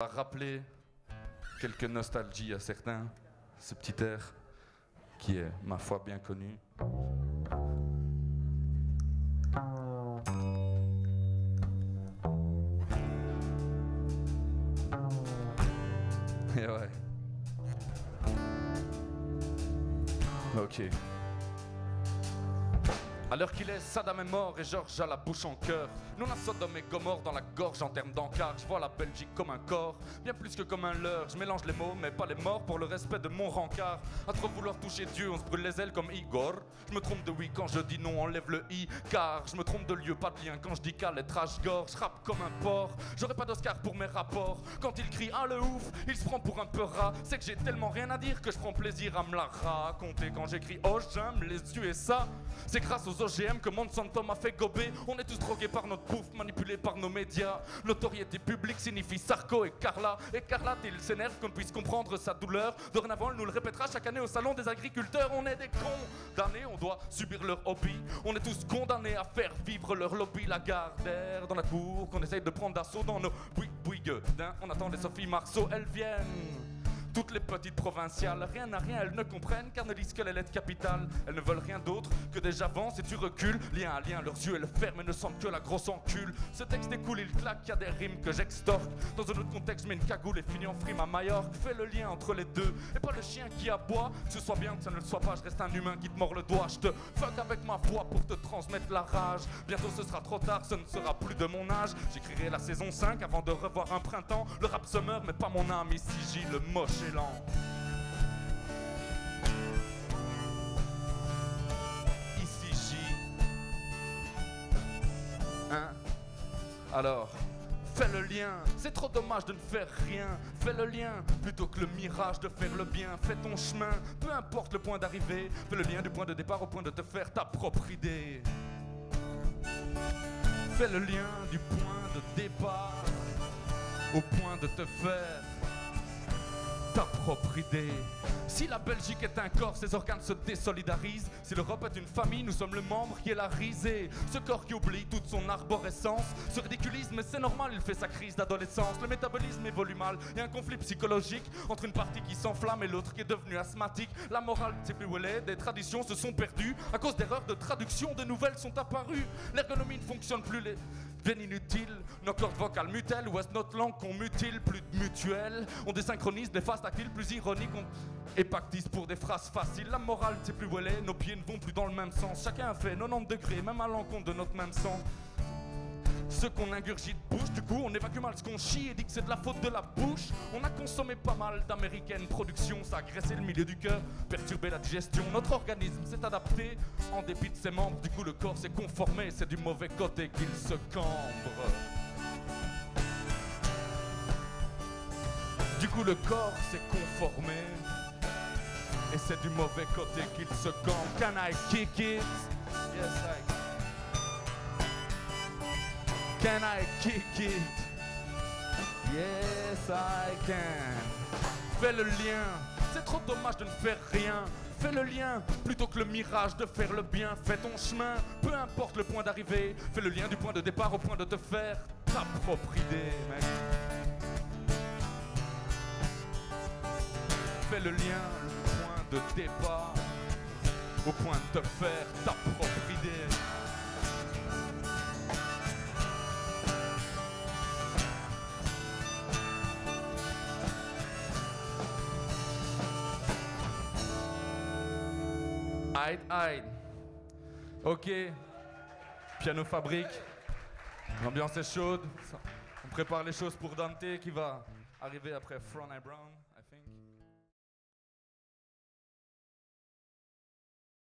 A rappeler quelques nostalgies à certains, ce petit air qui est, ma foi, bien connu. Et ouais. Ok. À l'heure qu'il est, Saddam est mort et Georges a la bouche en cœur. Nous on a Sodome et Gomorre dans la gorge en termes d'encart. Je vois la Belgique comme un corps, bien plus que comme un leurre. Je mélange les mots mais pas les morts pour le respect de mon rencard. À trop vouloir toucher Dieu, on se brûle les ailes comme Igor. Je me trompe de oui quand je dis non, enlève le i. Car je me trompe de lieu, pas de lien quand je dis qu'à lettrage gorge. Je rappe comme un porc, j'aurais pas d'Oscar pour mes rapports. Quand il crie ah le ouf, il se prend pour un peu rat. C'est que j'ai tellement rien à dire que je prends plaisir à me la raconter. Quand j'écris oh j'aime les yeux et ça, c'est grâce aux OGM que Monsanto m'a fait gober. On est tous drogués par notre bouffe, manipulés par nos médias. Notoriété publique signifie Sarko et Carla. Et Carla, il s'énerve qu'on puisse comprendre sa douleur. Dorénavant, elle nous le répétera chaque année au salon des agriculteurs. On est des condamnés, on doit subir leur hobby. On est tous condamnés à faire vivre leur lobby. La Gardère dans la cour, qu'on essaye de prendre d'assaut dans nos bouygues-gueudins. On attend les Sophie Marceau, elles viennent. Toutes les petites provinciales, rien à rien, elles ne comprennent car ne lisent que les lettres capitales. Elles ne veulent rien d'autre que des j'avance et tu recules. Lien à lien, leurs yeux elles ferment et ne sentent que la grosse encule. Ce texte est cool, il claque, y a des rimes que j'extorque. Dans un autre contexte, je mets une cagoule et finis en frime à Majorque. Fais le lien entre les deux et pas le chien qui aboie. Que ce soit bien, que ça ne le soit pas, je reste un humain qui te mord le doigt. Je te fuck avec ma voix pour te transmettre la rage. Bientôt ce sera trop tard, ce ne sera plus de mon âge. J'écrirai la saison 5 avant de revoir un printemps. Le rap se meurt mais pas mon âme, ici J, le moche et lent. Ici J. Hein? Alors, fais le lien, c'est trop dommage de ne faire rien. Fais le lien, plutôt que le mirage de faire le bien. Fais ton chemin, peu importe le point d'arrivée. Fais le lien du point de départ au point de te faire ta propre idée. Fais le lien du point de départ au point de te faire ta propre idée. Si la Belgique est un corps, ses organes se désolidarisent. Si l'Europe est une famille, nous sommes le membre qui est la risée. Ce corps qui oublie toute son arborescence se ridiculise, mais c'est normal, il fait sa crise d'adolescence. Le métabolisme évolue mal, il y a un conflit psychologique entre une partie qui s'enflamme et l'autre qui est devenue asthmatique. La morale, c'est plus où elle est, des traditions se sont perdues. À cause d'erreurs de traduction, de nouvelles sont apparues. L'ergonomie ne fonctionne plus, les veines inutiles, nos cordes vocales mutelles. Ou est-ce notre langue qu'on mutile, plus de mutuelle? On désynchronise des phases tactiles plus ironiques, on épactise pour des phrases faciles. La morale, c'est plus où elle est, nos pieds ne vont plus dans le même sens. Chacun a fait 90 degrés, même à l'encontre de notre même sang. Ce qu'on ingurgite bouche, du coup on évacue mal ce qu'on chie et dit que c'est de la faute de la bouche. On a consommé pas mal d'américaines productions, ça a agressé le milieu du cœur, perturbé la digestion. Notre organisme s'est adapté en dépit de ses membres, du coup le corps s'est conformé, c'est du mauvais côté qu'il se cambre. Du coup le corps s'est conformé et c'est du mauvais côté qu'il se cambre. Can I kick it? Yes I can. Can I kick it? Yes I can. Fais le lien, c'est trop dommage de ne faire rien. Fais le lien, plutôt que le mirage de faire le bien. Fais ton chemin, peu importe le point d'arrivée. Fais le lien du point de départ au point de te faire ta propre idée, mec. Fais le lien, le point de départ au point de te faire ta propre idée. Aïe. Ok. Piano fabrique. L'ambiance est chaude. On prépare les choses pour Dante qui va arriver après Front and Brown, I think.